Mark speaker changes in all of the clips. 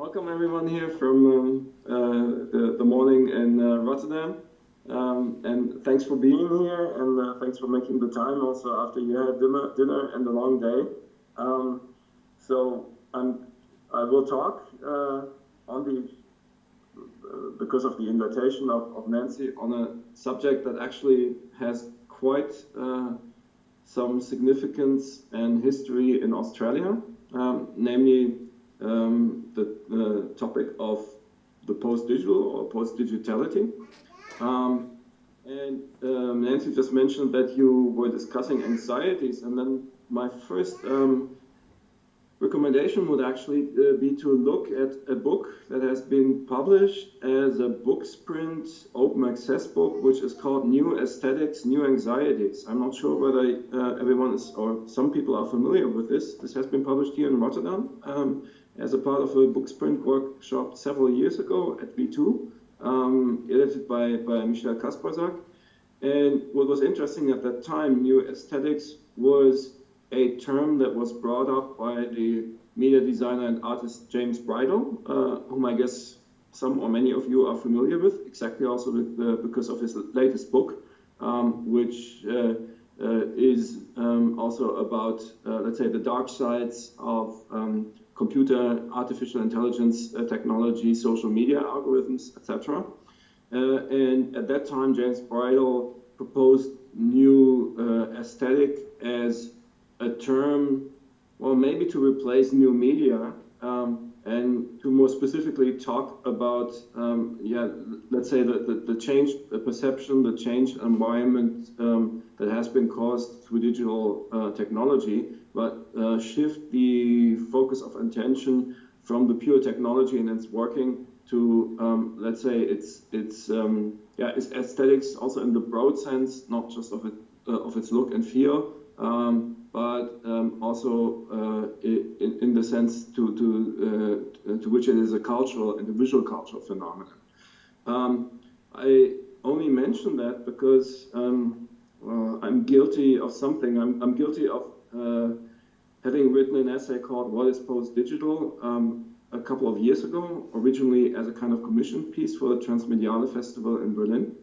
Speaker 1: Welcome everyone here from the morning in Rotterdam. And thanks for being here, and thanks for making the time also after you had dinner and a long day. I will talk because of the invitation of Nancy on a subject that actually has quite some significance and history in Australia, namely the topic of the post-digital or post-digitality. Nancy just mentioned that you were discussing anxieties, and then my first recommendation would actually be to look at a book that has been published as a bookprint open access book, which is called New Aesthetics, New Anxieties. I'm not sure whether everyone is, or some people are familiar with this. This has been published here in Rotterdam as a part of a bookprint workshop several years ago at V2, edited by Michel Kasperzak. And what was interesting at that time, New Aesthetics was a term that was brought up by the media designer and artist James Bridle, whom I guess some or many of you are familiar with, exactly also because of his latest book, which is also about, let's say, the dark sides of computer, artificial intelligence technology, social media algorithms, etc. And at that time, James Bridle proposed new aesthetic as a term, well, maybe to replace new media, and to more specifically talk about, let's say the change perception, the change environment that has been caused through digital technology, but shift the focus of attention from the pure technology and its working to, let's say, it's aesthetics also in the broad sense, not just of its look and feel, but also in the sense to which it is a cultural and a visual cultural phenomenon. I only mention that because I'm guilty of something. I'm guilty of having written an essay called "What is Post-Digital?" A couple of years ago, originally as a kind of commission piece for the Transmediale Festival in Berlin.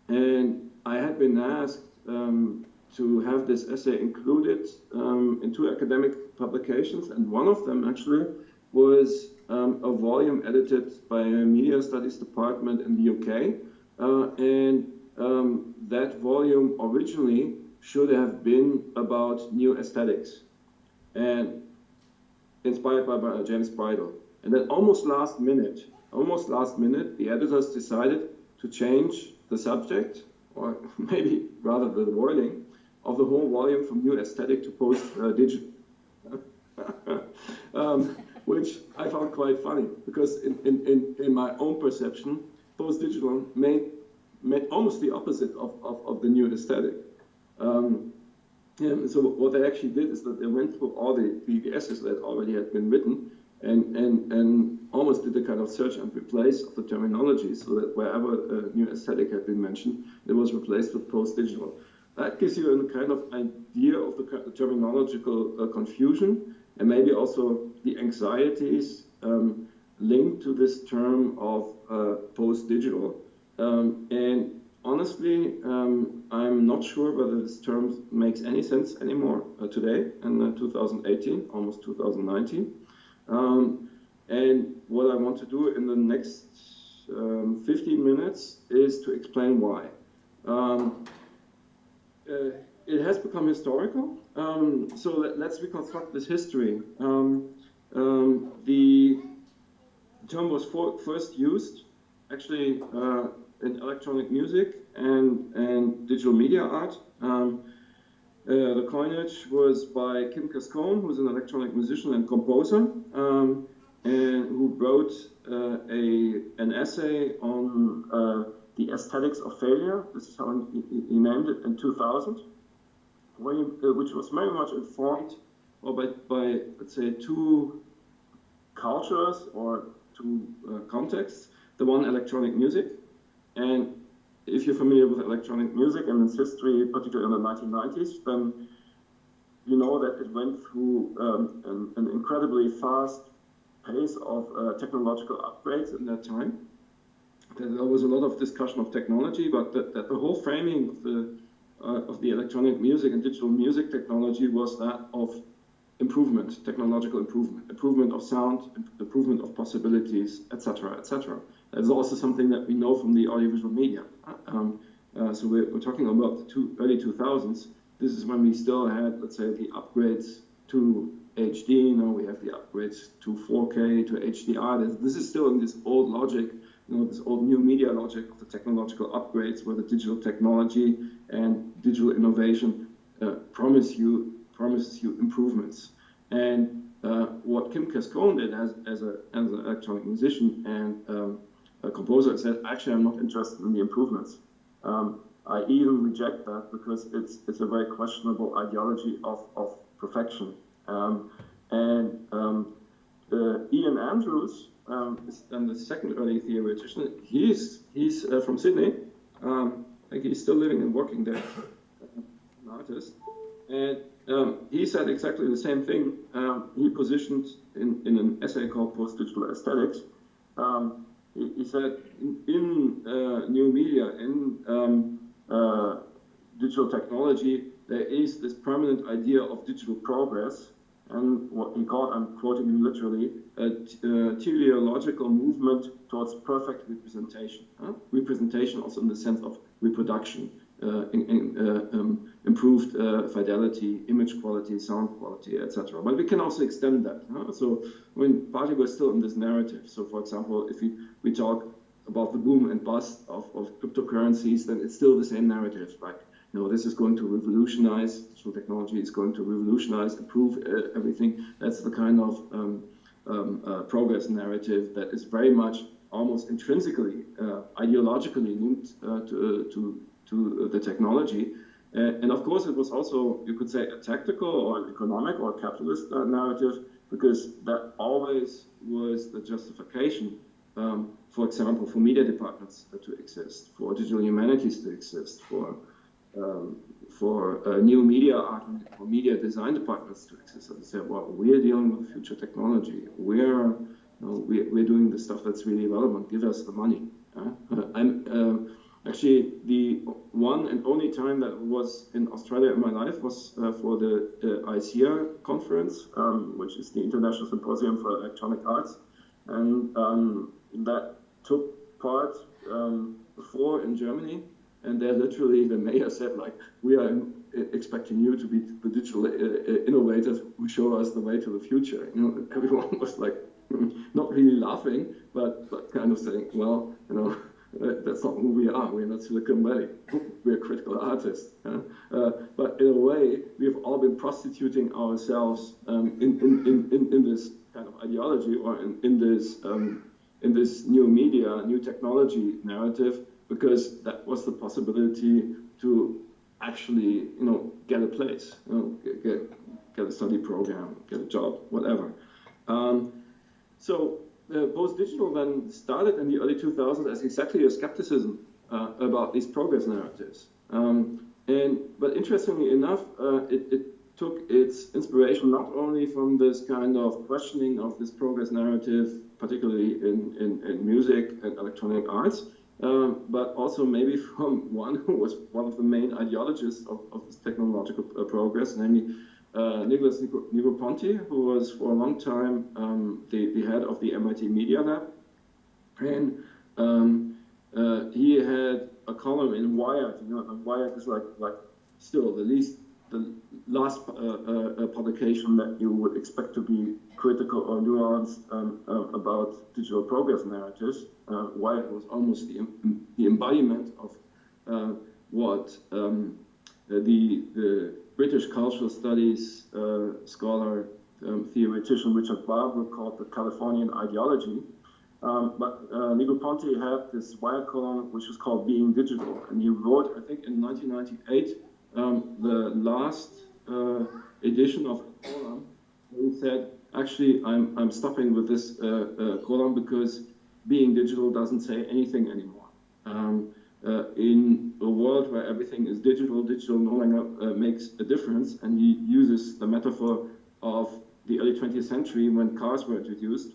Speaker 1: And I had been asked to have this essay included in 2 academic publications, and one of them actually was a volume edited by a media studies department in the UK, and that volume originally should have been about new aesthetics and inspired by James Bridle. And then almost last minute, the editors decided to change the subject, or maybe rather the wording, of the whole volume from new aesthetic to post-digital, which I found quite funny, because in my own perception, post-digital meant almost the opposite of the new aesthetic. So what they actually did is that they went through all the essays that already had been written and almost did a kind of search and replace of the terminology, so that wherever a new aesthetic had been mentioned, it was replaced with post-digital. That gives you a kind of idea of the terminological confusion, and maybe also the anxieties linked to this term of post-digital. And honestly, I'm not sure whether this term makes any sense anymore today in 2018, almost 2019. And what I want to do in the next 15 minutes is to explain why. It has become historical, so let's reconstruct this history. The term was first used actually in electronic music and digital media art. The coinage was by Kim Cascone, who's an electronic musician and composer, and who wrote an essay on the aesthetics of failure. This is how he named it in 2000, which was very much informed by let's say 2 cultures or 2 contexts. The one, electronic music, and if you're familiar with electronic music and its history, particularly in the 1990s, then you know that it went through an incredibly fast pace of technological upgrades in that time. There was a lot of discussion of technology, but that the whole framing of the electronic music and digital music technology was that of improvement, technological improvement, improvement of sound, improvement of possibilities, etc., etc. That's also something that we know from the audiovisual media. So we're talking about the early 2000s. This is when we still had, let's say, the upgrades to HD. Now we have the upgrades to 4K, to HDR. This is still in this old logic, this old new media logic of the technological upgrades, where the digital technology and digital innovation promises you improvements. And what Kim Cascone did as an electronic musician and a composer said, actually, I'm not interested in the improvements. I even reject that because it's a very questionable ideology of perfection. Ian Andrews is then the second early theoretician. He's from Sydney. I think he's still living and working there, an artist. And he said exactly the same thing. He positioned in an essay called Post-Digital Aesthetics. He said in new media, in digital technology, there is this permanent idea of digital progress, and what he called, I'm quoting him literally, a teleological movement towards perfect representation. Representation also in the sense of reproduction, improved fidelity, image quality, sound quality, etc. But we can also extend that. So, partly we're still in this narrative. So, for example, if we talk about the boom and bust of cryptocurrencies, then it's still the same narrative. Like, this is going to revolutionize, digital technology is going to revolutionize, improve everything. That's the kind of progress narrative that is very much almost intrinsically, ideologically linked to the technology. And of course, it was also, you could say, a tactical or economic or capitalist narrative, because that always was the justification, for example, for media departments to exist, for digital humanities to exist, for new media art or media design departments to exist. And they say, well, we're dealing with future technology. We're doing the stuff that's really relevant. Give us the money. Actually, the one and only time that was in Australia in my life was for the ICEA conference, which is the International Symposium for Electronic Arts. And that took part before in Germany. And there literally the mayor said, like, we are expecting you to be the digital innovators who show us the way to the future. Everyone was like, not really laughing, but kind of saying, well, that's not who we are. We're not Silicon Valley. We're critical artists. But in a way, we've all been prostituting ourselves in this kind of ideology, or in this new media, new technology narrative, because that was the possibility to actually, get a place, get a study program, get a job, whatever. So post-digital then started in the early 2000s as exactly a skepticism about these progress narratives. But interestingly enough, it took its inspiration not only from this kind of questioning of this progress narrative, particularly in music and electronic arts, but also maybe from one who was one of the main ideologists of this technological progress, namely Nicholas Negroponte, who was for a long time the head of the MIT Media Lab. And he had a column in Wired. Wired is like still the last publication that you would expect to be critical or nuanced about digital progress narratives. Wired was almost the embodiment of what the British cultural studies scholar, theoretician Richard Barber called the Californian ideology. But Negroponte had this Wired column which was called Being Digital, and he wrote, I think in 1998, the last edition of the column. He said, actually, I'm stopping with this column because being digital doesn't say anything anymore. In a world where everything is digital no longer makes a difference. And he uses the metaphor of the early 20th century when cars were introduced,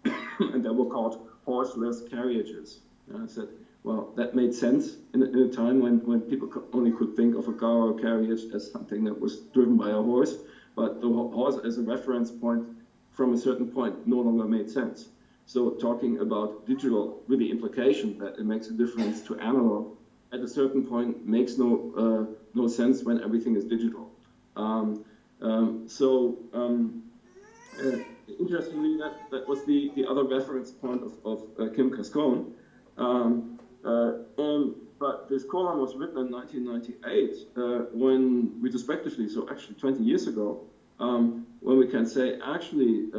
Speaker 1: and they were called horseless carriages. I said, well, that made sense in a time when people only could think of a car or a carriage as something that was driven by a horse, but the horse as a reference point from a certain point no longer made sense. So talking about digital with the implication that it makes a difference to analog at a certain point makes no sense when everything is digital. Interestingly, that was the other reference point of Kim Cascone. But this column was written in 1998 when, retrospectively, so actually 20 years ago, when we can say actually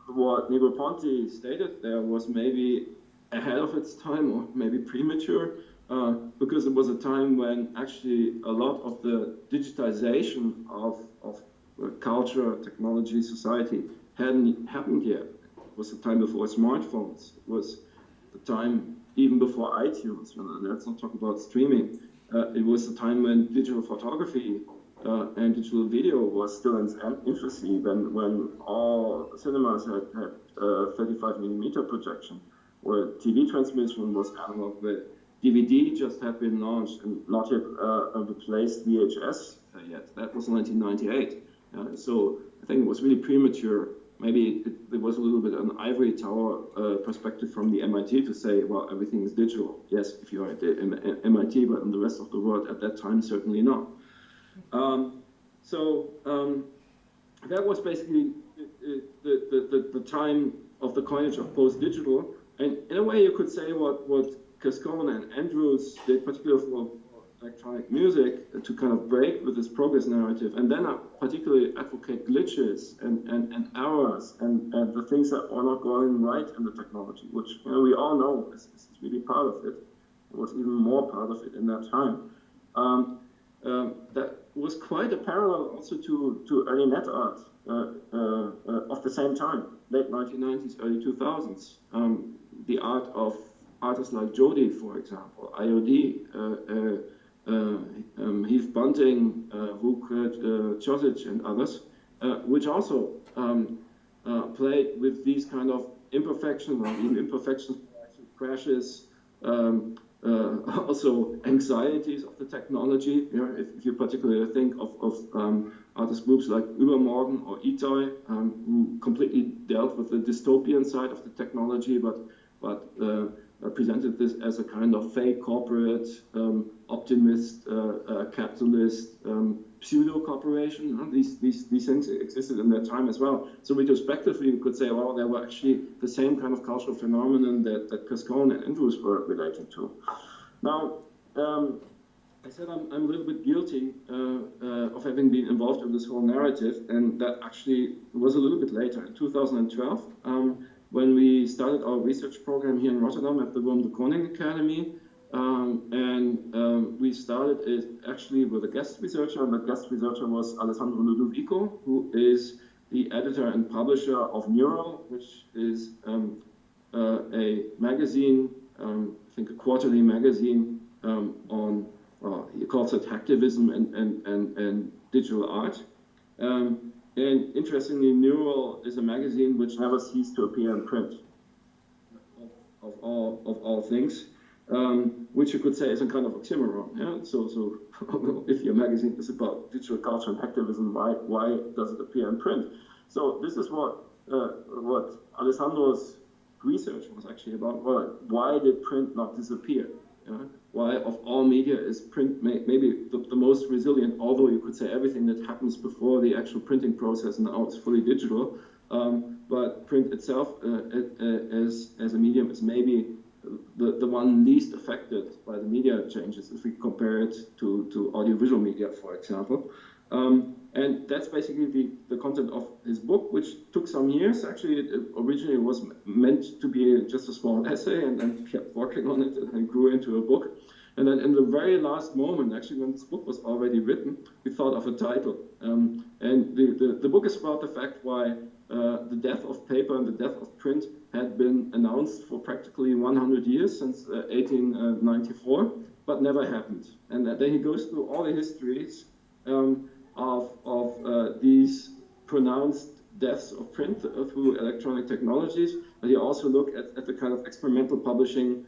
Speaker 1: what Negroponte stated there was maybe ahead of its time or maybe premature, because it was a time when actually a lot of the digitization of culture, technology, society hadn't happened yet. It was the time before smartphones. It was the time even before iTunes. Let's not talk about streaming. It was the time when digital photography and digital video was still in its infancy, when all cinemas had 35mm projection, where TV transmission was analog. The DVD just had been launched and not yet replaced VHS yet. That was 1998. So I think it was really premature. Maybe there was a little bit an ivory tower perspective from the MIT to say, well, everything is digital. Yes, if you are at the MIT, but in the rest of the world at that time, certainly not. That was basically the time of the coinage of post-digital. And in a way, you could say what Cascone and Andrews did, particularly for electronic music, to kind of break with this progress narrative, and then particularly advocate glitches and errors and the things that are not going right in the technology, which we all know is really part of it. It was even more part of it in that time. That was quite a parallel also to early net art of the same time, late 1990s, early 2000s. The art of artists like Jody, for example, IOD, Heath Bunting, Vuk Chosic, and others, which also played with these kind of imperfections, or even imperfections, crashes, also anxieties of the technology. If you particularly think of artist groups like Übermorgen or Itoi, who completely dealt with the dystopian side of the technology, but presented this as a kind of fake corporate, optimist, capitalist, pseudo-corporation. These things existed in that time as well. So retrospectively, we could say, well, they were actually the same kind of cultural phenomenon that Cascone and Andrews were relating to. Now, I said I'm a little bit guilty of having been involved in this whole narrative, and that actually was a little bit later, in 2012, when we started our research program here in Rotterdam at the Willem de Kooning Academy. We started it actually with a guest researcher, and the guest researcher was Alessandro Ludovico, who is the editor and publisher of Neural, which is a magazine, I think a quarterly magazine on, he calls it hacktivism and digital art. And interestingly, Neural is a magazine which never ceased to appear in print, of all things, which you could say is a kind of oxymoron. Yeah? So if your magazine is about digital culture and activism, why does it appear in print? So this is what Alessandro's research was actually about. Well, why did print not disappear? Yeah? Why, of all media, is print maybe the most resilient, although you could say everything that happens before the actual printing process now is fully digital. But print itself as a medium is maybe the one least affected by the media changes if we compare it to audiovisual media, for example. And that's basically the content of his book, which took some years. Actually, it originally was meant to be just a small essay, and then kept working on it and grew into a book. And then in the very last moment, actually, when this book was already written, we thought of a title. And the book is about the fact why the death of paper and the death of print had been announced for practically 100 years, since 1894, but never happened. And then he goes through all the histories of these pronounced deaths of print through electronic technologies, but you also look at the kind of experimental publishing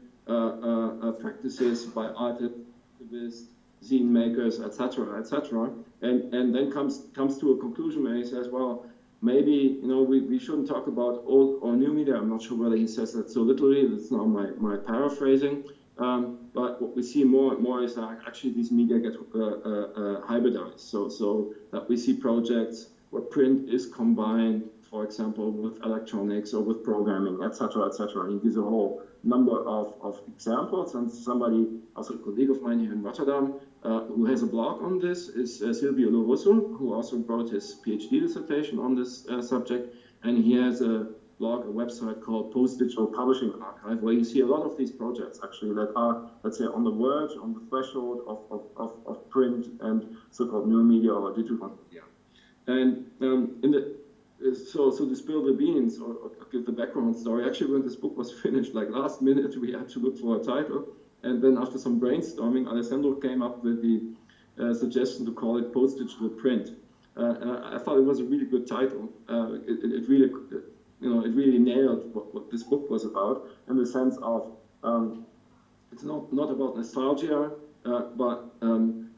Speaker 1: practices by artists, zine makers, etc., etc., and then comes to a conclusion where he says, well, maybe we shouldn't talk about old or new media. I'm not sure whether he says that so literally. That's now my paraphrasing. But what we see more and more is that actually these media get hybridized. So that we see projects where print is combined, for example, with electronics or with programming, etc., etc. And he gives a whole number of examples. And somebody, also a colleague of mine here in Rotterdam, who has a blog on this is Silvio Lorusso, who also wrote his PhD dissertation on this subject. And he has a blog, a website called Post-Digital Publishing Archive, where you see a lot of these projects actually that are, let's say, on the verge, on the threshold of print and so-called new media or digital media. And so to spill the beans or give the background story, actually when this book was finished, like last minute, we had to look for a title. And then after some brainstorming, Alessandro came up with the suggestion to call it Post-Digital Print. And I thought it was a really good title. It really nailed what this book was about, in the sense of it's not about nostalgia, but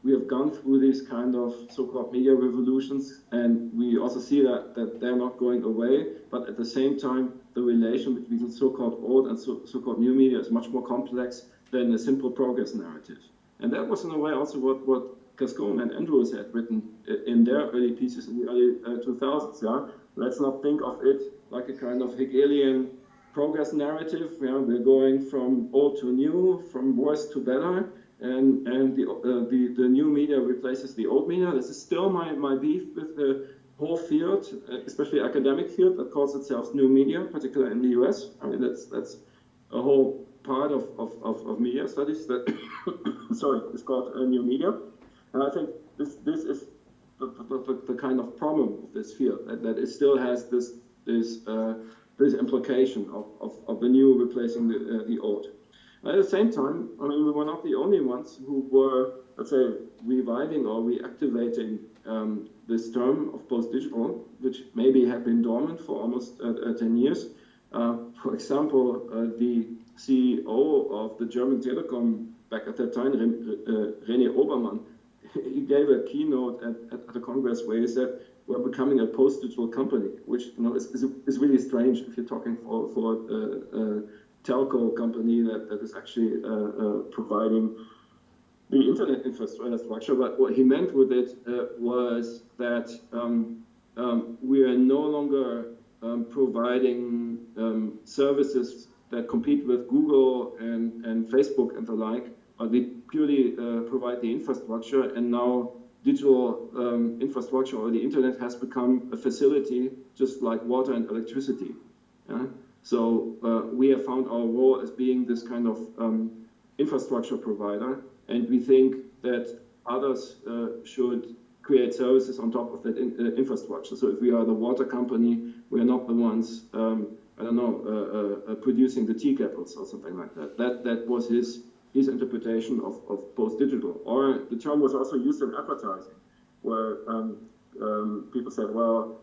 Speaker 1: we have gone through these kind of so-called media revolutions, and we also see that they're not going away, but at the same time, the relation between so-called old and so-called new media is much more complex than a simple progress narrative. And that was in a way also what Gascon and Andrews had written in their early pieces in the early 2000s. Yeah? Let's not think of it like a kind of Hegelian progress narrative. Yeah? We're going from old to new, from worse to better, and the new media replaces the old media. This is still my beef with the whole field, especially academic field that calls itself new media, particularly in the US. I mean, that's a whole part of media studies that is called new media. And I think this is the kind of problem of this field, that it still has this implication of the new replacing the old. At the same time, I mean, we were not the only ones who were, let's say, reviving or reactivating this term of post-digital, which maybe had been dormant for almost 10 years. For example, the CEO of the German Telecom back at that time, René Obermann, he gave a keynote at a Congress where he said, we're becoming a post-digital company, which is really strange if you're talking for a telco company that is actually providing the internet infrastructure. But what he meant with it was that we are no longer providing services that compete with Google and Facebook and the like. They purely provide the infrastructure, and now digital infrastructure or the internet has become a facility just like water and electricity. Yeah? So we have found our role as being this kind of infrastructure provider, and we think that others should create services on top of that infrastructure. So if we are the water company, we are not the ones, producing the tea kettles or something like that. That was his interpretation of post-digital. Or the term was also used in advertising, where people said, well,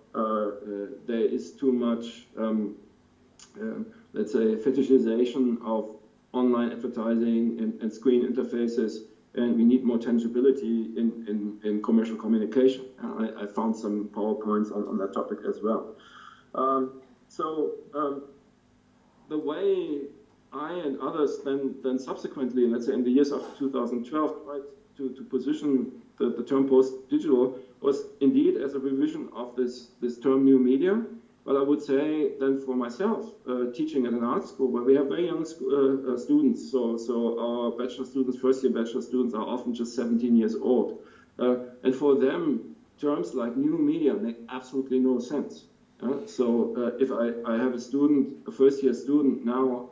Speaker 1: there is too much, let's say, fetishization of online advertising and screen interfaces, and we need more tangibility in commercial communication. I found some PowerPoints on that topic as well. The way I and others then subsequently, let's say in the years after 2012, tried to position the term post-digital was indeed as a revision of this term new media. But I would say then for myself, teaching at an art school where we have very young students, so our bachelor students, first-year bachelor students are often just 17 years old. And for them, terms like new media make absolutely no sense. So if I have a student, a first-year student now,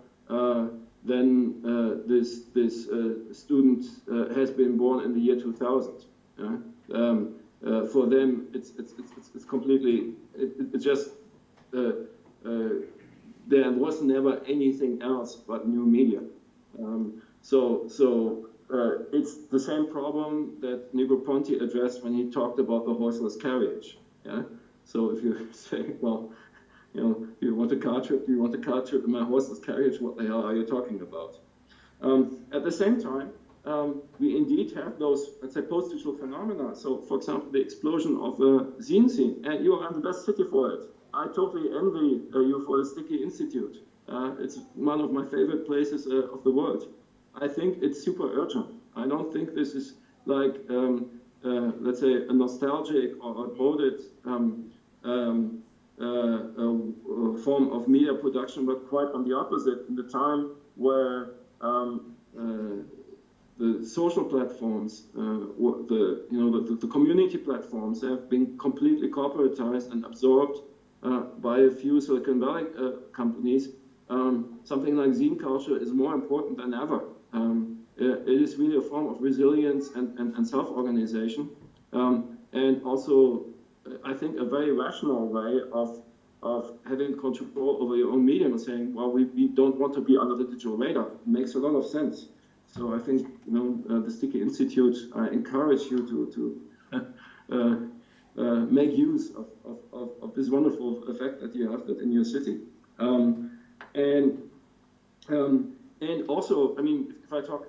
Speaker 1: then this student has been born in the year 2000. For them, it's completely, it's just, there was never anything else but new media. It's the same problem that Negroponte addressed when he talked about the horseless carriage. Yeah? So if you say, well, you know, you want a car trip, you want a car trip in my horse's carriage, what the hell are you talking about? At the same time, we indeed have those, let's say, post-digital phenomena. So, for example, the explosion of the zine scene, and you are in the best city for it. I totally envy you for the Sticky Institute. It's one of my favorite places of the world. I think it's super urgent. I don't think this is like, let's say, a nostalgic or outmoded form of media production, but quite on the opposite, in the time where the social platforms, the community platforms have been completely corporatized and absorbed by a few Silicon Valley companies. Something like zine culture is more important than ever. It is really a form of resilience and self-organization, and also, I think, a very rational way of having control over your own medium and saying, well, we don't want to be under the digital radar. It makes a lot of sense. So I think, you know, the Sticky Institute, I encourage you to make use of this wonderful effect that you have that in your city. And also, I mean, if I talk,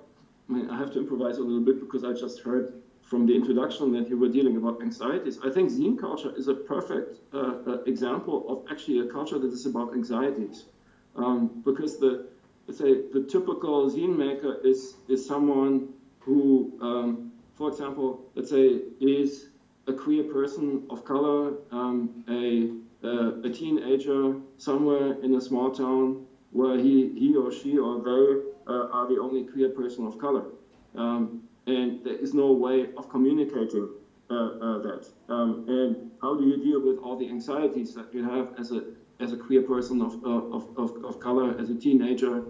Speaker 1: I have to improvise a little bit because I just heard from the introduction that you were dealing about anxieties. I think zine culture is a perfect example of actually a culture that is about anxieties, because let's say the typical zine maker is someone who, for example, let's say is a queer person of color, a teenager somewhere in a small town where he or she or they are the only queer person of color. And there is no way of communicating that. And how do you deal with all the anxieties that you have as a queer person of color, as a teenager,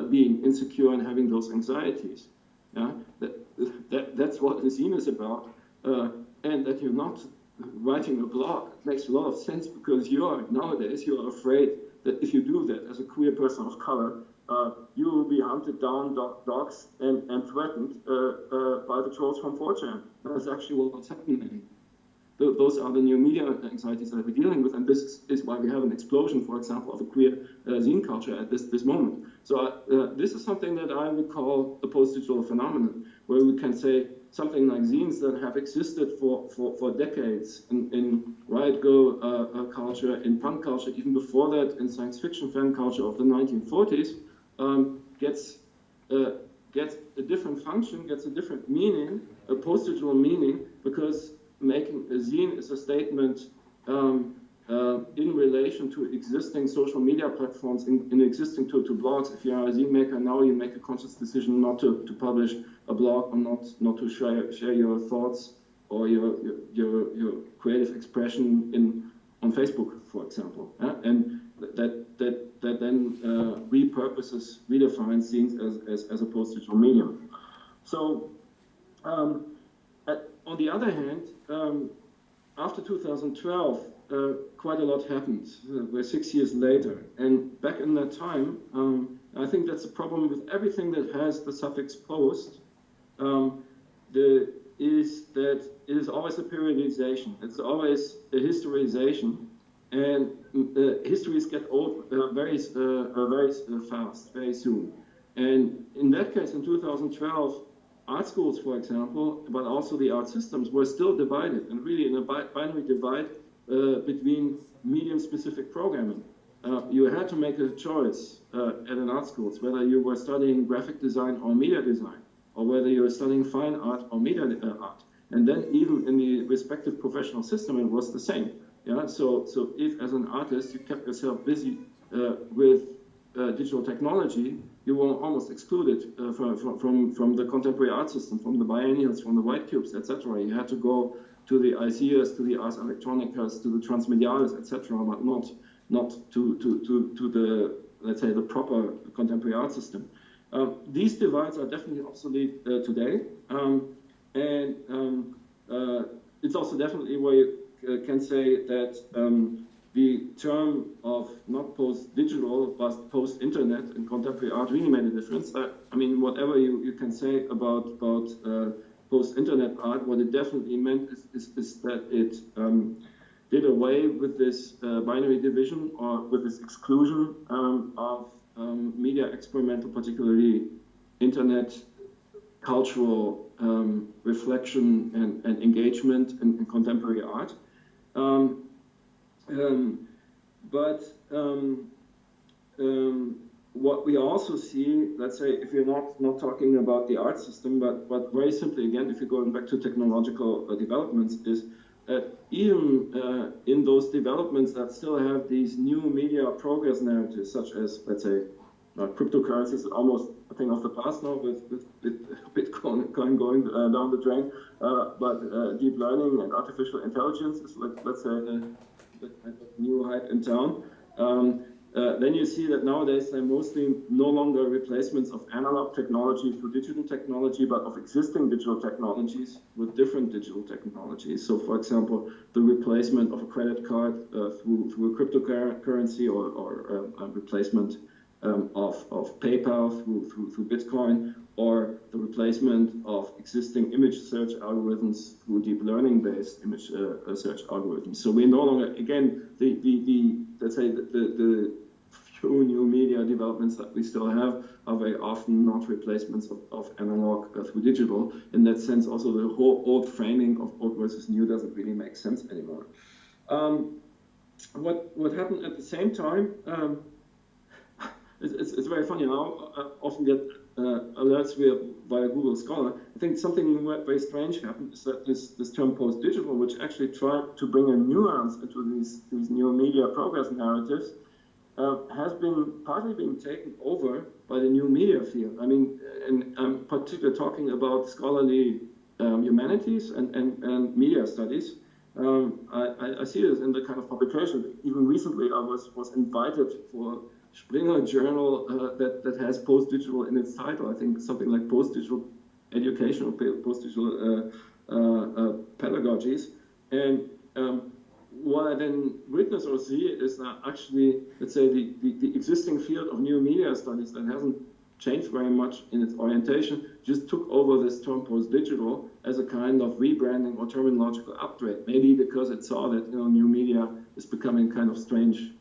Speaker 1: being insecure and having those anxieties? Yeah, that's what the zine is about. And that you're not writing a blog makes a lot of sense, because nowadays you are afraid that if you do that as a queer person of color, you will be hunted down, dogs, and threatened by the trolls from 4chan. That's actually what's happening. Those are the new media anxieties that we're dealing with, and this is why we have an explosion, for example, of a queer zine culture at this moment. So this is something that I would call a post-digital phenomenon, where we can say something like zines that have existed for decades in riot girl culture, in punk culture, even before that, in science fiction fan culture of the 1940s, gets a different function, gets a different meaning, a post-digital meaning, because making a zine is a statement in relation to existing social media platforms, in existing to blogs. If you are a zine maker now, you make a conscious decision not to publish a blog, or not to share your thoughts or your creative expression on Facebook, for example. And that then redefines zines as a post-digital medium. So on the other hand, after 2012, quite a lot happened. We're 6 years later, and back in that time, I think that's the problem with everything that has the suffix post, is that it is always a periodization. It's always a historization, and histories get old very fast, very soon. And in that case, in 2012, art schools, for example, but also the art systems, were still divided, and really in a binary divide between medium-specific programming. You had to make a choice at an art school, whether you were studying graphic design or media design, or whether you were studying fine art or media art. And then even in the respective professional system, it was the same. Yeah. So if as an artist you kept yourself busy with digital technology, you were almost excluded from the contemporary art system, from the biennials, from the white cubes, etc. You had to go to the ICEAs, to the Ars Electronicas, to the Transmediales, etc., but not to the, let's say, the proper contemporary art system. These divides are definitely obsolete today, and it's also definitely where you can say that the term of not post-digital but post-internet in contemporary art really made a difference. I mean, whatever you can say about post-internet art, what it definitely meant is that it did away away with this binary division or with this exclusion of media experimental, particularly internet cultural reflection and engagement in contemporary art. What we also see, let's say, if you're not talking about the art system, but very simply, again, if you're going back to technological developments, is that even in those developments that still have these new media progress narratives, such as, let's say, cryptocurrencies, almost a thing of the past now with Bitcoin going down the drain, but deep learning and artificial intelligence is, let's say, the kind of new hype in town. Then you see that nowadays they're mostly no longer replacements of analog technology through digital technology, but of existing digital technologies with different digital technologies. So, for example, the replacement of a credit card through a cryptocurrency, or a replacement of PayPal through Bitcoin, or the replacement of existing image search algorithms through deep learning-based image search algorithms. So we no longer, again, let's say the few new media developments that we still have are very often not replacements of analog through digital. In that sense, also the whole old framing of old versus new doesn't really make sense anymore. What happened at the same time? It's very funny now. I often get alerts via Google Scholar. I think something very strange happened is that this term post-digital, which actually tried to bring a nuance into these new media progress narratives, has been partly being taken over by the new media field. I mean, and I'm particularly talking about scholarly humanities and media studies. I see this in the kind of publication. Even recently, I was invited for Springer journal that has post-digital in its title. I think something like post-digital education or post-digital pedagogies. And what I then witness or see is that actually, let's say, the existing field of new media studies that hasn't changed very much in its orientation just took over this term post-digital as a kind of rebranding or terminological upgrade. Maybe because it saw that new media is becoming kind of strange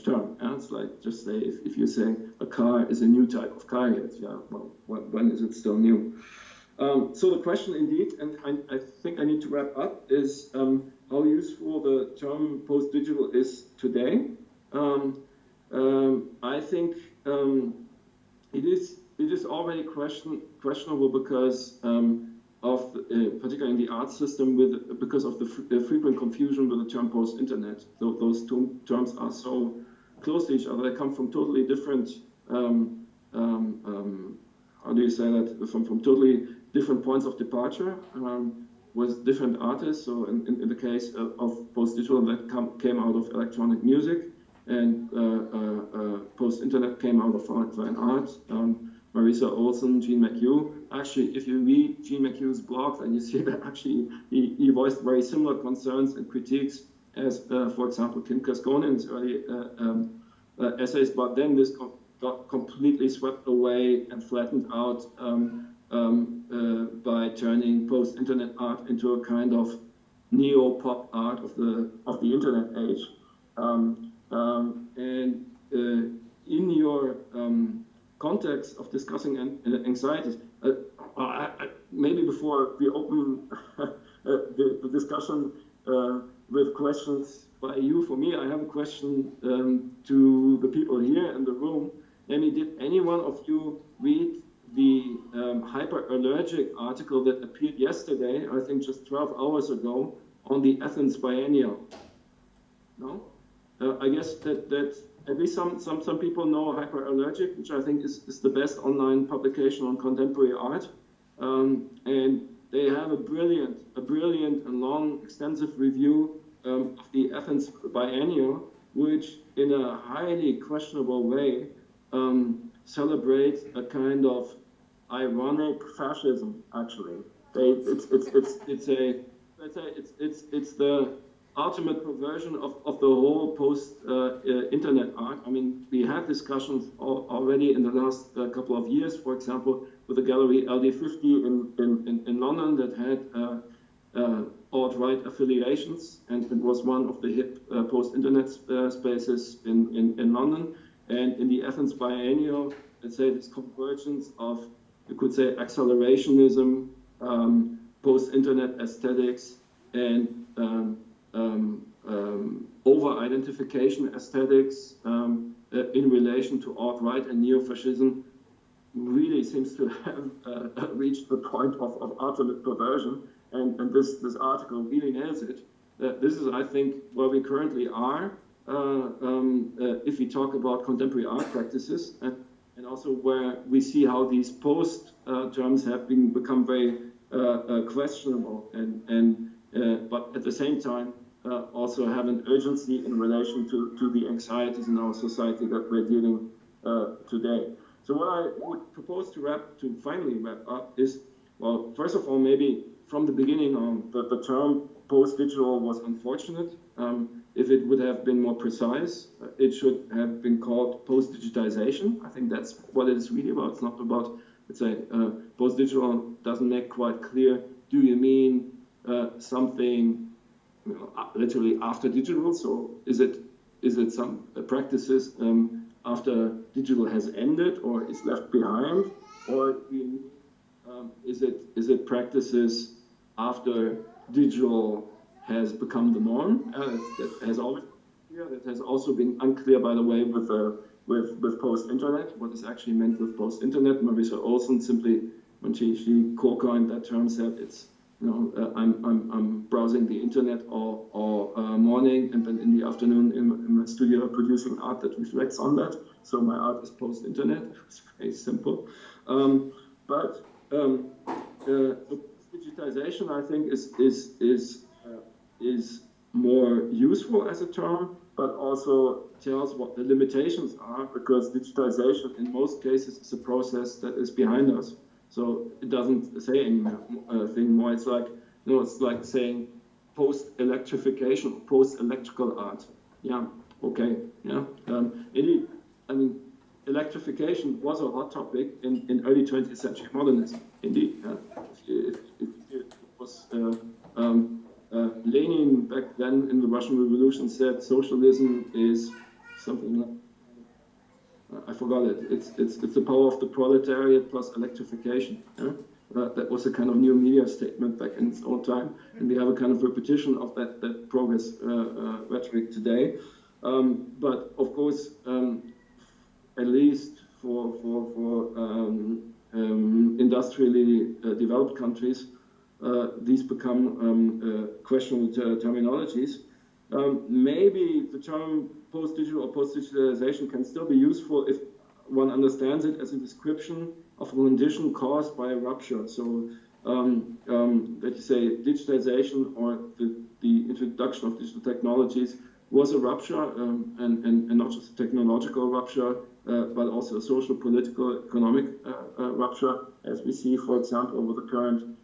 Speaker 1: term. Yeah? It's like, just say, if you say a car is a new type of car, it's, yeah, well, when is it still new? So the question indeed, and I think I need to wrap up, is how useful the term post-digital is today. I think it is already questionable because of particularly in the art system, because of the frequent confusion with the term post-internet. Those two terms are so close to each other. They come from totally different, how do you say that? From totally different points of departure with different artists. So in the case of post-digital, that came out of electronic music, and post-internet came out of fine art. Marisa Olsen, Jean McHugh. Actually, if you read Jean McHugh's blog, then you see that actually he voiced very similar concerns and critiques as, for example, Kim Kaskonen's early essays, but then this got completely swept away and flattened out by turning post-internet art into a kind of neo-pop art of the internet age. In your context of discussing anxieties, maybe before we open the discussion with questions by you, for me, I have a question to the people here in the room. Amy, did any one of you read the hyperallergic article that appeared yesterday, I think just 12 hours ago, on the Athens Biennial? No? I guess that at least some people know Hyperallergic, which I think is the best online publication on contemporary art. And they have a brilliant and long, extensive review of the Athens Biennial, which in a highly questionable way celebrates a kind of ironic fascism, actually. It's the ultimate perversion of the whole post-internet art. I mean, we had discussions already in the last couple of years, for example, with the gallery LD50 in London that had alt-right affiliations, and it was one of the hip post-internet spaces in London. And in the Athens Biennial, let's say this convergence of, you could say, accelerationism, post-internet aesthetics, and over-identification aesthetics in relation to alt-right and neo-fascism really seems to have reached the point of ultimate perversion. And this article really nails it. This is, I think, where we currently are if we talk about contemporary art practices, and also where we see how these post terms have become very questionable, but at the same time also have an urgency in relation to the anxieties in our society that we're dealing today. So what I would propose to finally wrap up is, well, first of all, maybe from the beginning on, the term post-digital was unfortunate. If it would have been more precise, it should have been called post-digitization. I think that's what it is really about. It's not about, let's say, post-digital doesn't make quite clear. Do you mean something, literally after digital? So is it some practices after digital has ended or is left behind, or is it practices after digital has become the norm? That has always been clear. That has also been unclear, by the way, with post-internet. What is actually meant with post-internet? Marisa Olsen simply, when she co-coined that term, said it's, I'm browsing the internet all morning, and then in the afternoon in my studio producing art that reflects on that. So my art is post-internet. It's very simple. But digitization, I think, is more useful as a term, but also tells what the limitations are, because digitization in most cases is a process that is behind us. So it doesn't say anything more. It's like, it's like saying post-electrification, post-electrical art. Yeah, okay, yeah. Indeed, I mean, electrification was a hot topic in early 20th century modernism. Indeed, it was Lenin back then in the Russian Revolution said socialism is something like, I forgot it. It's the power of the proletariat plus electrification. Yeah? That was a kind of new media statement back in its own time, and we have a kind of repetition of that progress rhetoric today. But of course, at least for industrially developed countries, these become questionable terminologies. Maybe the term post-digital or post-digitalization can still be useful if one understands it as a description of a condition caused by a rupture. So that you say digitalization or the introduction of digital technologies was a rupture, and not just a technological rupture, but also a social, political, economic rupture, as we see, for example, with the current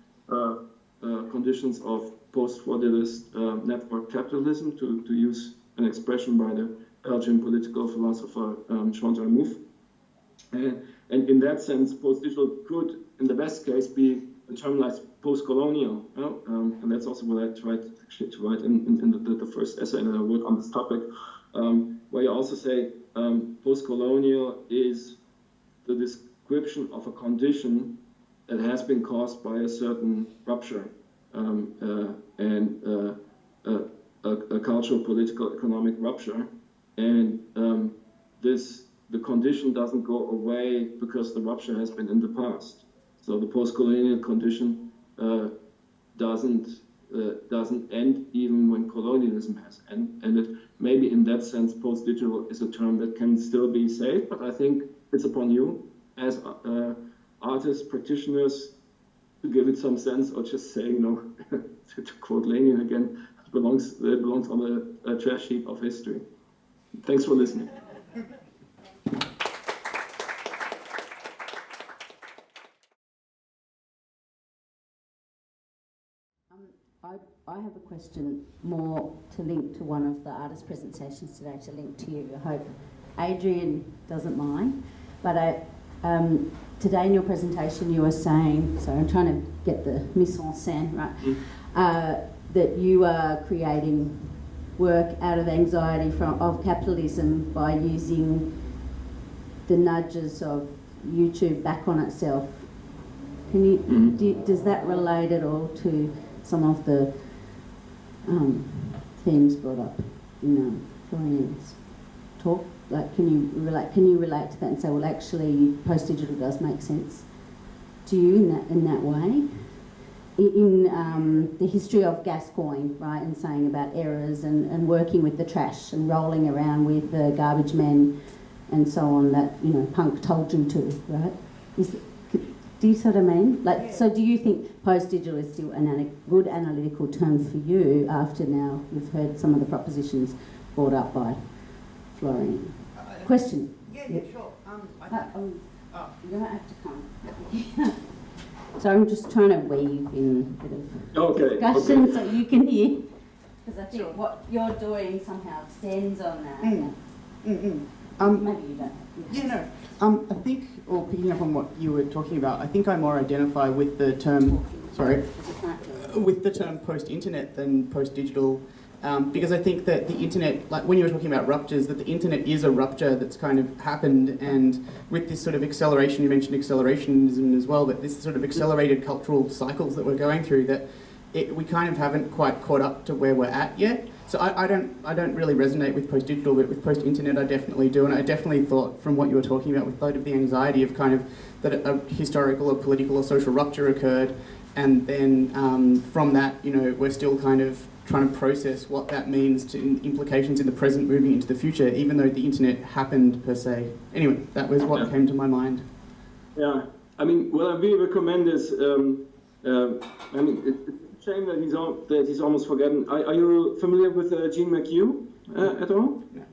Speaker 1: conditions of post-fraudulist network capitalism, to use an expression by the Belgian political philosopher Jean-Jacques Mouffe. And in that sense, post-digital could, in the best case, be a term like post-colonial. And that's also what I tried actually to write in the first essay that I wrote on this topic, where you also say post-colonial is the description of a condition that has been caused by a certain rupture and a cultural, political, economic rupture, and the condition doesn't go away because the rupture has been in the past. So the post-colonial condition doesn't end even when colonialism has ended. Maybe in that sense, post-digital is a term that can still be saved, but I think it's upon you as artists, practitioners, to give it some sense, or just say, to quote Lenin again, it belongs on the trash heap of history. Thanks for listening.
Speaker 2: I have a question more to link to one of the artist presentations today, to link to you. I hope Adrian doesn't mind, but today in your presentation you were saying, so I'm trying to get the mise en scène right, that you are creating work out of anxiety of capitalism by using the nudges of YouTube back on itself. Can you, does that relate at all to some of the themes brought up in Florian's talk? Like, can you relate to that and say, well, actually, post-digital does make sense to you in that way? In the history of Gascoigne, right, and saying about errors and working with the trash and rolling around with the garbage men and so on, that, you know, punk told you to, right? Do you sort of mean? Like, yeah. So do you think post-digital is still a good analytical term for you after now you've heard some of the propositions brought up by Florian? Question?
Speaker 3: Yeah, sure.
Speaker 2: You don't have to come. So I'm just trying to weave in a bit of discussion so you can hear. Because I think what you're doing somehow extends on that. Maybe you don't.
Speaker 3: Yeah, no. I think, or picking up on what you were talking about, I think I more identify with the term, with the term post-internet than post-digital. Because I think that the internet, like when you were talking about ruptures, that the internet is a rupture that's kind of happened, and with this sort of acceleration, you mentioned accelerationism as well, but this sort of accelerated cultural cycles that we're going through, that we kind of haven't quite caught up to where we're at yet. So I don't really resonate with post-digital, but with post-internet I definitely do, and I definitely thought from what you were talking about with the anxiety of kind of that a historical or political or social rupture occurred, and then from that, you know, we're still kind of trying to process what that means to implications in the present moving into the future, even though the internet happened per se. Anyway, that was what came to my mind.
Speaker 1: Yeah, I mean, what I really recommend is, I mean, it's a shame that he's almost forgotten. Are you familiar with Jean McHugh at all? Yeah.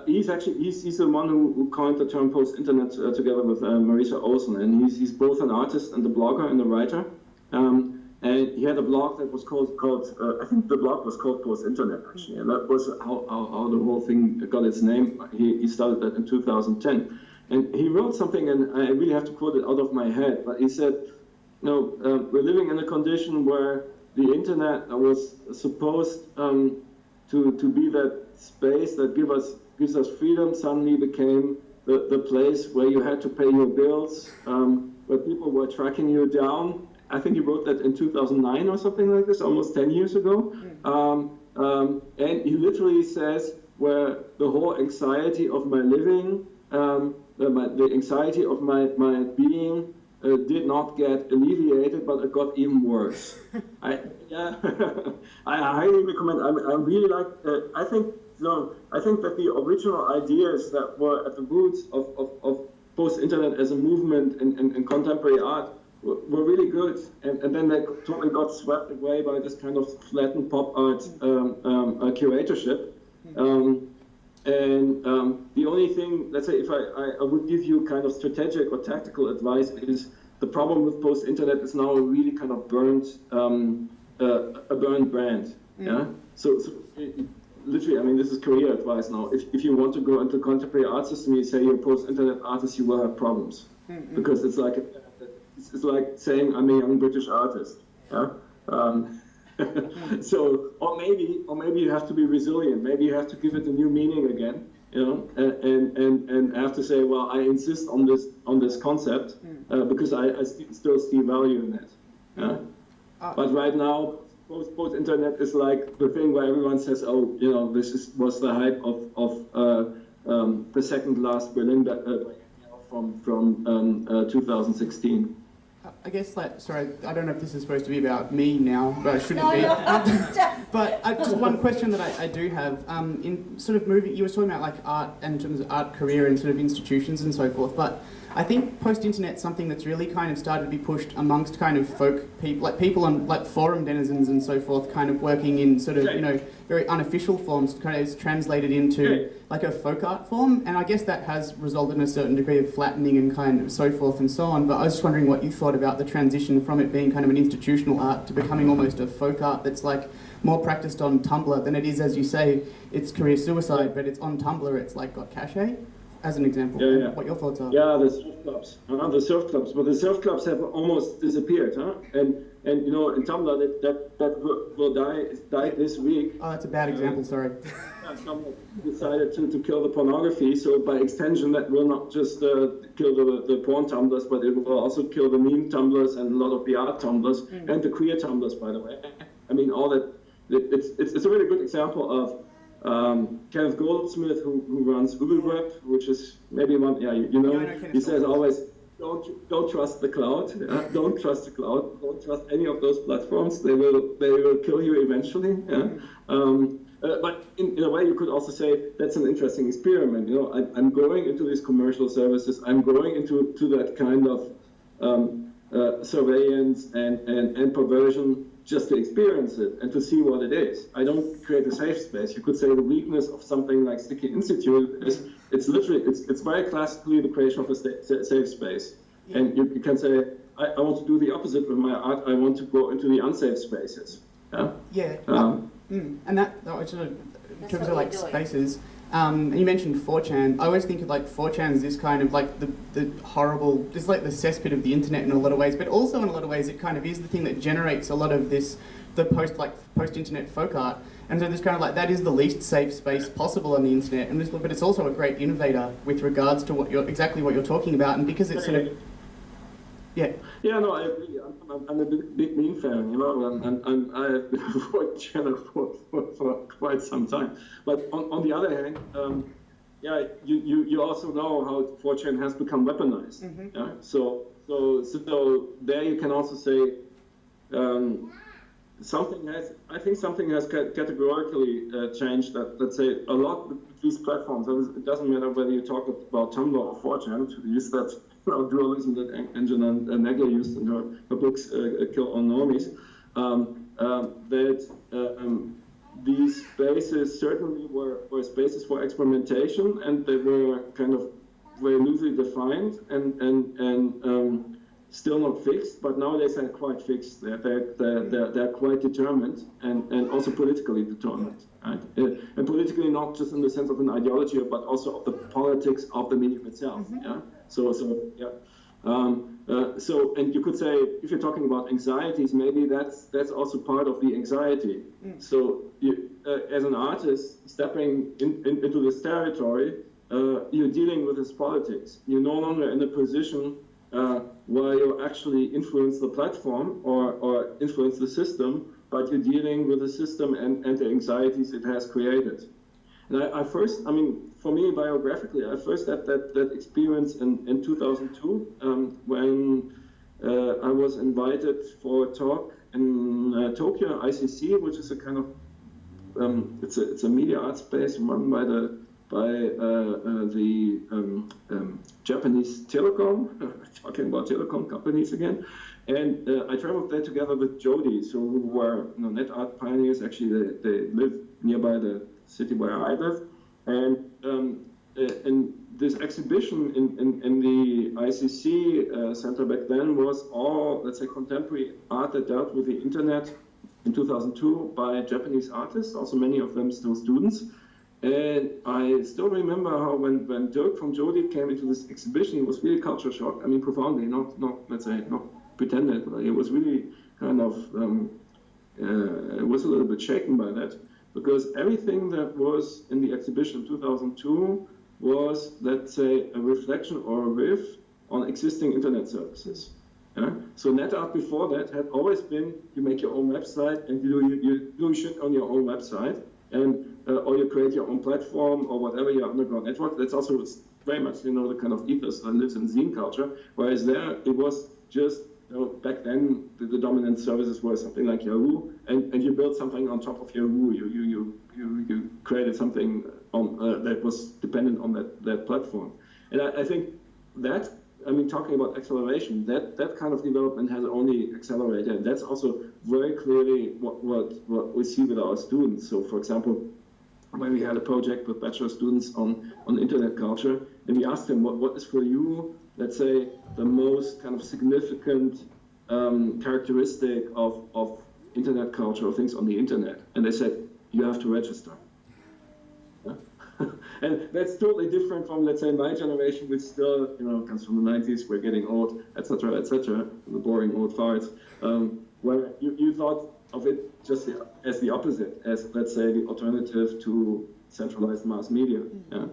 Speaker 1: He's the one who coined the term post-internet together with Marisa Olsen, and he's both an artist and a blogger and a writer. And he had a blog that was called I think the blog was called Post-Internet, actually, and that was how the whole thing got its name. He started that in 2010. And he wrote something, and I really have to quote it out of my head, but he said, we're living in a condition where the internet was supposed to be that space that gives us freedom, suddenly became the place where you had to pay your bills, where people were tracking you down. I think he wrote that in 2009 or something like this, almost 10 years ago. And he literally says, where the whole anxiety of my living, the anxiety of my being did not get alleviated, but it got even worse. I highly recommend. I really like. I think that the original ideas that were at the roots of post-internet as a movement in contemporary art were really good, and then they totally got swept away by this kind of flattened pop art curatorship. The only thing, let's say, if I would give you kind of strategic or tactical advice, is the problem with post-internet is now a really kind of burned brand. Yeah. So literally, I mean, this is career advice now. If you want to go into contemporary art system, you say you're a post-internet artist, you will have problems, because it's like saying I'm a young British artist. Yeah. So, or maybe you have to be resilient. Maybe you have to give it a new meaning again, and have to say, well, I insist on this concept because I still see value in it. Yeah? But right now, post-internet is like the thing where everyone says, oh, was the hype of the second last Berlin from 2016.
Speaker 3: I guess, sorry, I don't know if this is supposed to be about me now, but it shouldn't be. But just one question that I do have, in sort of moving, you were talking about like art and in terms of art career and sort of institutions and so forth, but I think post-internet something that's really kind of started to be pushed amongst kind of folk people, like people on like forum denizens and so forth, kind of working in sort of, very unofficial forms, kind of translated into like a folk art form, and I guess that has resulted in a certain degree of flattening and kind of so forth and so on, but I was just wondering what you thought about the transition from it being kind of an institutional art to becoming almost a folk art that's like more practiced on Tumblr than it is, as you say, it's career suicide, but it's on Tumblr, it's like got cachet, as an example. What your thoughts are?
Speaker 1: Yeah, the surf clubs. But the surf clubs have almost disappeared, and And you know, in Tumblr, that died this week.
Speaker 3: Oh, that's a bad example. Sorry.
Speaker 1: Tumblr decided to kill the pornography. So by extension, that will not just kill the porn Tumblrs, but it will also kill the meme Tumblrs and a lot of the art Tumblrs and the queer Tumblrs, by the way. I mean, all that. It's a really good example of Kenneth Goldsmith, who runs Googleweb, which is maybe one. Yeah, you know, he says always. Don't trust the cloud. Don't trust the cloud. Don't trust any of those platforms. They will kill you eventually. But in a way, you could also say that's an interesting experiment. You know, I'm going into these commercial services. I'm going into that kind of surveillance and perversion just to experience it and to see what it is. I don't create a safe space. You could say the weakness of something like Sticky Institute is it's very classically the creation of a safe space. Yeah. And you can say, I want to do the opposite with my art. I want to go into the unsafe spaces.
Speaker 3: Yeah. And that sort of in terms of like spaces. And you mentioned 4chan. I always think of like 4chan as this kind of like the horrible, it's like the cesspit of the internet in a lot of ways, but also in a lot of ways it kind of is the thing that generates a lot of this, the post-internet folk art. And so this kind of like, that is the least safe space possible on the internet, and but it's also a great innovator with regards to exactly what you're talking about, and because it's sort of, yeah. Yeah,
Speaker 1: no, I agree. I'm a big meme fan, you know, and I've been following channel for quite some time. But on the other hand, you also know how 4chan has become weaponized. Mm-hmm. Yeah? So there you can also say something has categorically changed. That, let's say, a lot of these platforms. It doesn't matter whether you talk about Tumblr or 4chan, to use that dualism that Angela Nagler used in her books, Kill All Normies, that these spaces certainly were spaces for experimentation, and they were kind of very loosely defined and still not fixed, but nowadays they're quite fixed. They're quite determined and also politically determined. Right? And politically not just in the sense of an ideology, but also of the politics of the medium itself. Mm-hmm. Yeah. So and you could say, if you're talking about anxieties, maybe that's also part of the anxiety. Mm. So you, as an artist stepping into this territory, you're dealing with this politics. You're no longer in a position where you actually influence the platform or influence the system, but you're dealing with the system and the anxieties it has created. And for me, biographically, I first had that experience in 2002 when I was invited for a talk in Tokyo, ICC, which is a kind of it's a media art space run by the Japanese telecom. Talking about telecom companies again, and I traveled there together with Jody, who were net art pioneers. Actually, they live nearby the city where I live, and this exhibition in the ICC center back then was all, let's say, contemporary art that dealt with the internet in 2002 by Japanese artists, also many of them still students. And I still remember how when Dirk from Jody came into this exhibition, it was really culture shock. I mean, profoundly, not let's say, not pretended, but it was really kind of, it was a little bit shaken by that. Because everything that was in the exhibition in 2002 was, let's say, a reflection or a riff on existing internet services. Yeah? So net art before that had always been, you make your own website and you do shit on your own website, and or you create your own platform or whatever, your underground network. That's also very much, the kind of ethos that lives in zine culture. Whereas there, it was just, back then, the dominant services were something like Yahoo, and you built something on top of Yahoo. You created something on that was dependent on that platform. And I think that, talking about acceleration, that kind of development has only accelerated. And that's also very clearly what we see with our students. So, for example, when we had a project with bachelor students on internet culture, and we asked them what is for you, let's say, the most kind of significant characteristic of internet culture or things on the internet, and they said you have to register. Yeah? And that's totally different from, let's say, my generation, which still comes from the 90s. We're getting old, etc., the boring old farts. where you thought of it just as the opposite, as, let's say, the alternative to centralized mass media. Yeah?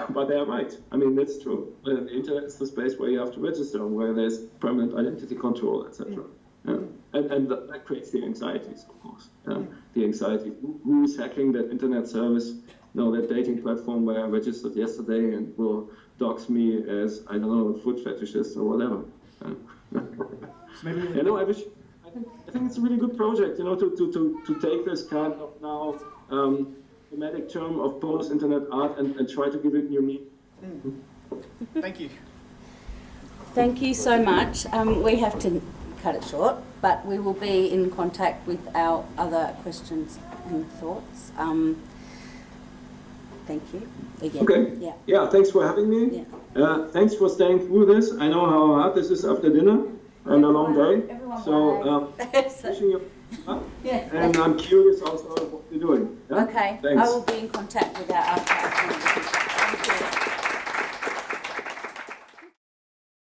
Speaker 1: But they are right. I mean, that's true. The internet is the space where you have to register, where there's permanent identity control, etc. Yeah? And that creates the anxieties, of course. Yeah? The anxiety. Who is hacking that internet service? No, that dating platform where I registered yesterday and will dox me as, I don't know, a foot fetishist or whatever.
Speaker 3: Maybe
Speaker 1: you know, I think it's a really good project, you know, to take this kind of now thematic term of post-internet art and try to give it new meaning.
Speaker 3: Thank you.
Speaker 4: Thank you so much. We have to cut it short, but we will be in contact with our other questions and thoughts. Thank you again.
Speaker 1: Okay. Yeah, thanks for having me.
Speaker 4: Yeah.
Speaker 1: Thanks for staying through this. I know how hard this is after dinner and a long day. So, wishing you luck. And I'm curious also what you're doing. Yeah?
Speaker 4: Okay.
Speaker 1: Thanks.
Speaker 4: I will be in contact with our